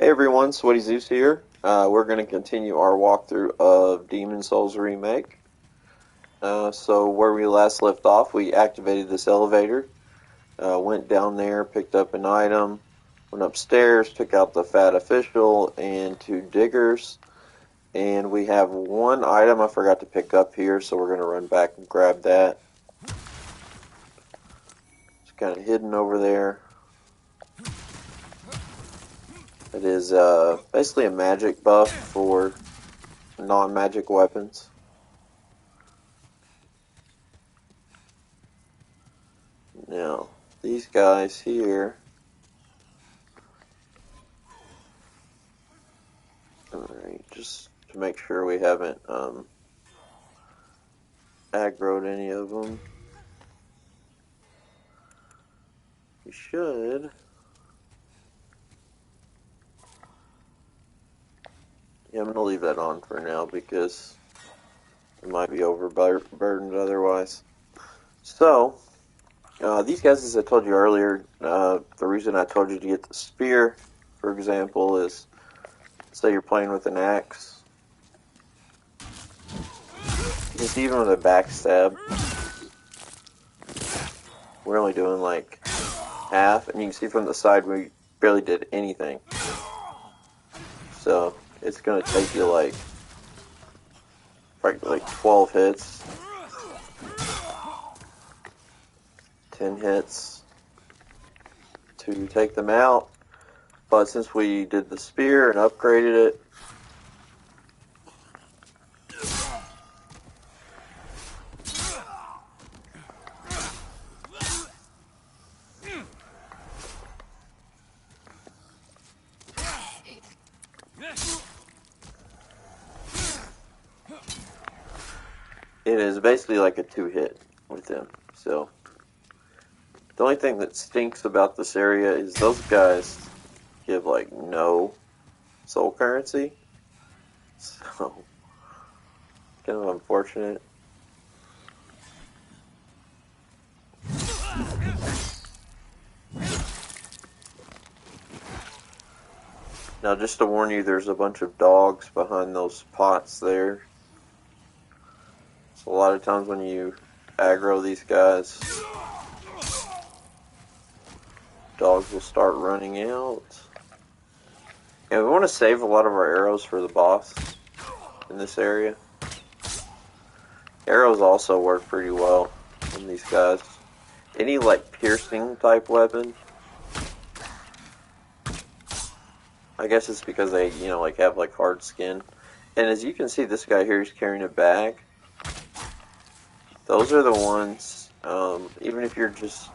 Hey everyone, Sweaty Zeus here. We're going to continue our walkthrough of Demon Souls Remake. So where we last left off, we activated this elevator, went down there, picked up an item, went upstairs, took out the fat official and 2 diggers, and we have one item I forgot to pick up here, so we're going to run back and grab that. It's kind of hidden over there. It is basically a magic buff for non-magic weapons. Now, these guys here, alright, just to make sure we haven't aggroed any of them. We should. Yeah, I'm going to leave that on for now because it might be overburdened otherwise. So, these guys, as I told you earlier, the reason I told you to get the spear, for example, is say you're playing with an axe. Just even with a backstab, we're only doing like half, and you can see from the side we barely did anything. So it's going to take you like 12 hits, 10 hits to take them out. But since we did the spear and upgraded it, it is basically like a 2-hit with them. So the only thing that stinks about this area is those guys give like no soul currency. So kind of unfortunate. Now just to warn you, there's a bunch of dogs behind those pots there. So a lot of times when you aggro these guys, dogs will start running out. And we want to save a lot of our arrows for the boss in this area. Arrows also work pretty well in these guys. Any like piercing type weapon, I guess it's because they, like have like hard skin. And as you can see, this guy here is carrying a bag. Those are the ones, even if you're just,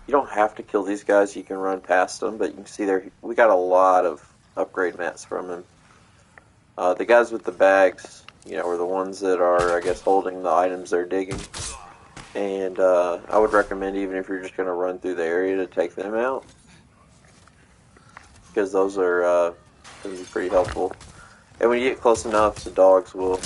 you don't have to kill these guys, you can run past them, but you can see there, we got a lot of upgrade mats from him. The guys with the bags, are the ones that are, I guess, holding the items they're digging. And I would recommend, even if you're just going to run through the area, to take them out. Because those are going to be pretty helpful. And when you get close enough, the dogs will...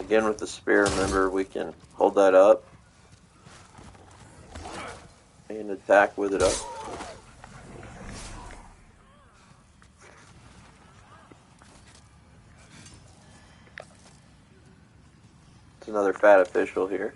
Again, with the spear, remember, we can hold that up and attack with it up. It's another fat official here.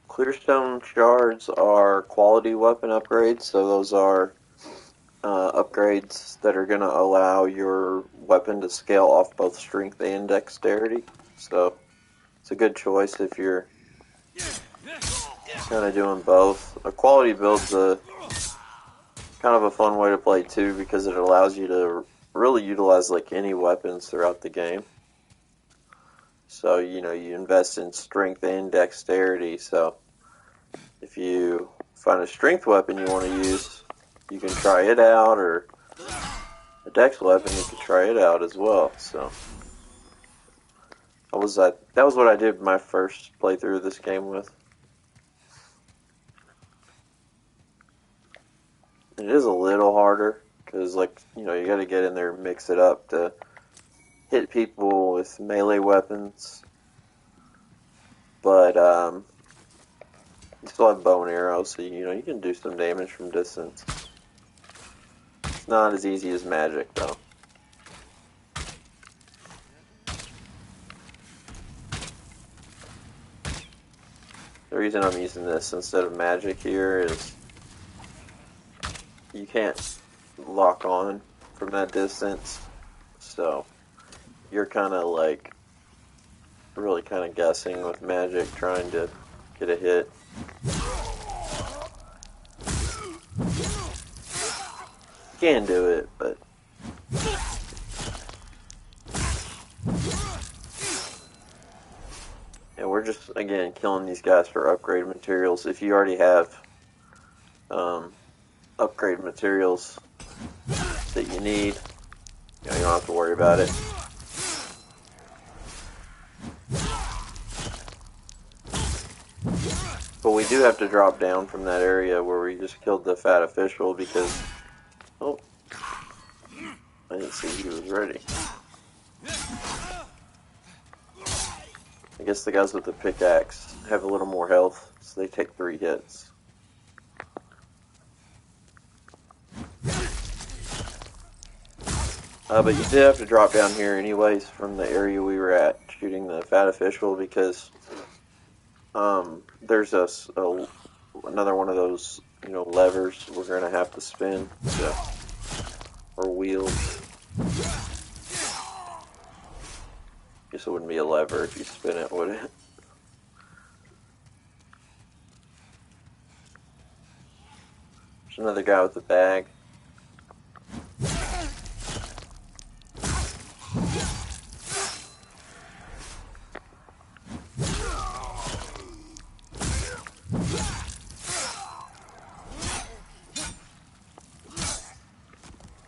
Clearstone shards are quality weapon upgrades, so those are upgrades that are going to allow your weapon to scale off both strength and dexterity. So it's a good choice if you're kind of doing both. A quality build's a kind of a fun way to play too, because it allows you to really utilize like any weapons throughout the game. So, you know, you invest in strength and dexterity. So, if you find a strength weapon you want to use, you can try it out, or a dex weapon, you can try it out as well. So, that was what I did my first playthrough of this game with. It is a little harder because, like, you know, you got to get in there and mix it up to hit people with melee weapons. But you still have bow and arrow, so you know you can do some damage from distance. It's not as easy as magic, though. The reason I'm using this instead of magic here is you can't lock on from that distance, so you're kind of like really kind of guessing with magic, trying to get a hit. You can do it, but yeah, we're just again killing these guys for upgrade materials. If you already have upgrade materials that you need, you know, you don't have to worry about it. But we do have to drop down from that area where we just killed the fat official because, oh, I didn't see he was ready. I guess the guys with the pickaxe have a little more health, so they take 3 hits. But you did have to drop down here anyways from the area we were at shooting the fat official because there's another one of those, you know, levers we're going to have to spin, so, or wheels. Guess it wouldn't be a lever if you spin it, would it? There's another guy with the bag.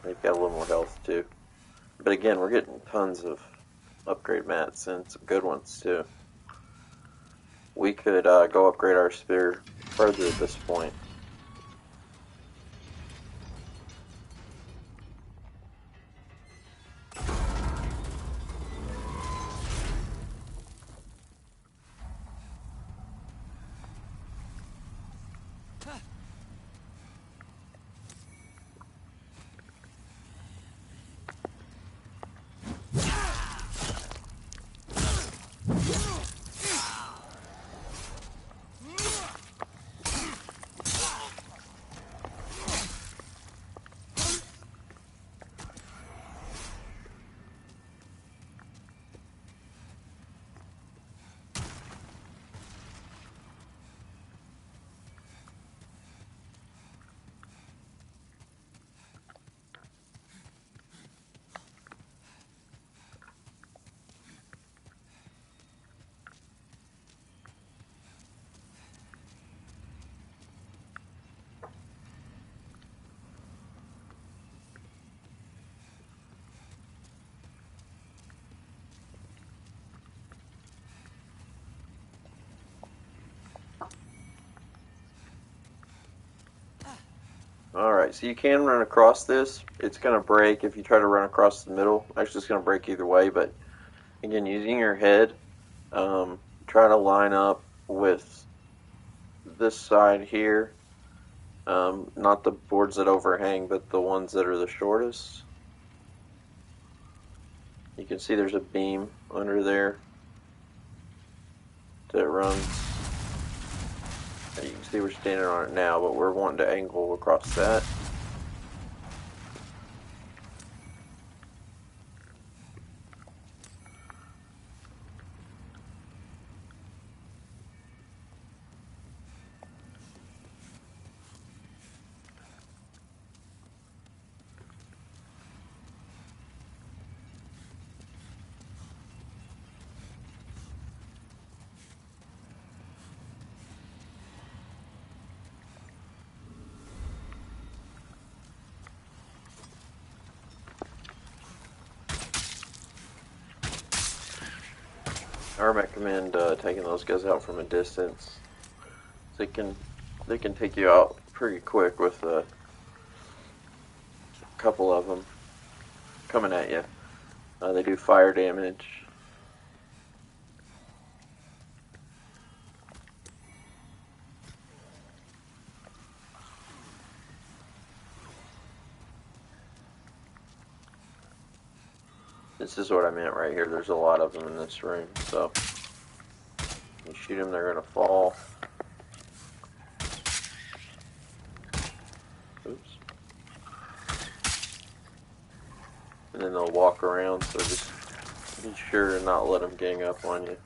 They've got a little more health too. But again, we're getting tons of upgrade mats and some good ones too. We could go upgrade our spear further at this point. Alright, so you can run across this. It's going to break if you try to run across the middle. Actually, it's going to break either way, but again, using your head, try to line up with this side here. Not the boards that overhang, but the ones that are the shortest. You can see there's a beam under there that runs. You can see we're standing on it now, but we're wanting to angle across that. I recommend taking those guys out from a distance. They can take you out pretty quick with a couple of them coming at you. They do fire damage. This is what I meant right here. There's a lot of them in this room, so you shoot them, they're gonna fall. Oops. And then they'll walk around, so just be sure to not let them gang up on you.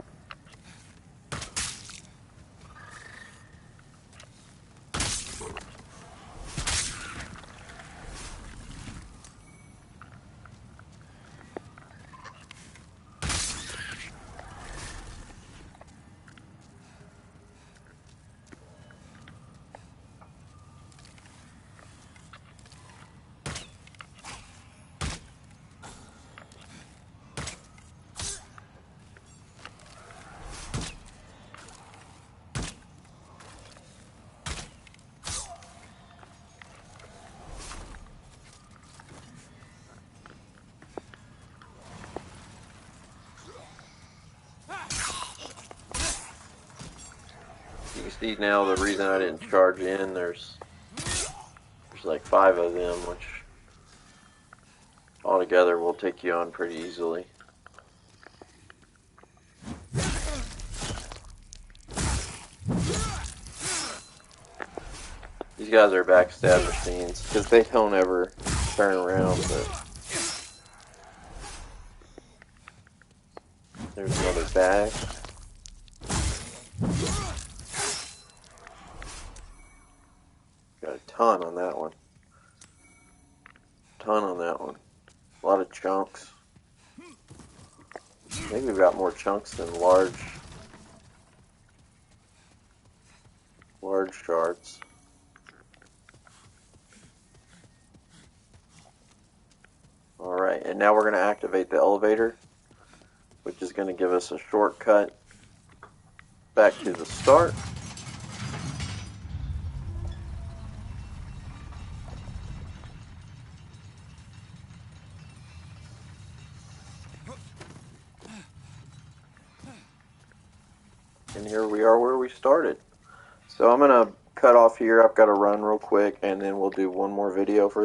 You can see now the reason I didn't charge in, there's like 5 of them, which altogether will take you on pretty easily. These guys are backstab machines, because they don't ever turn around, but there's another bag. Got a ton on that one. A lot of chunks. I think we've got more chunks than large shards. Alright, and now we're going to activate the elevator, which is going to give us a shortcut back to the start. And here we are where we started. So I'm going to cut off here. I've got to run real quick, and then we'll do one more video for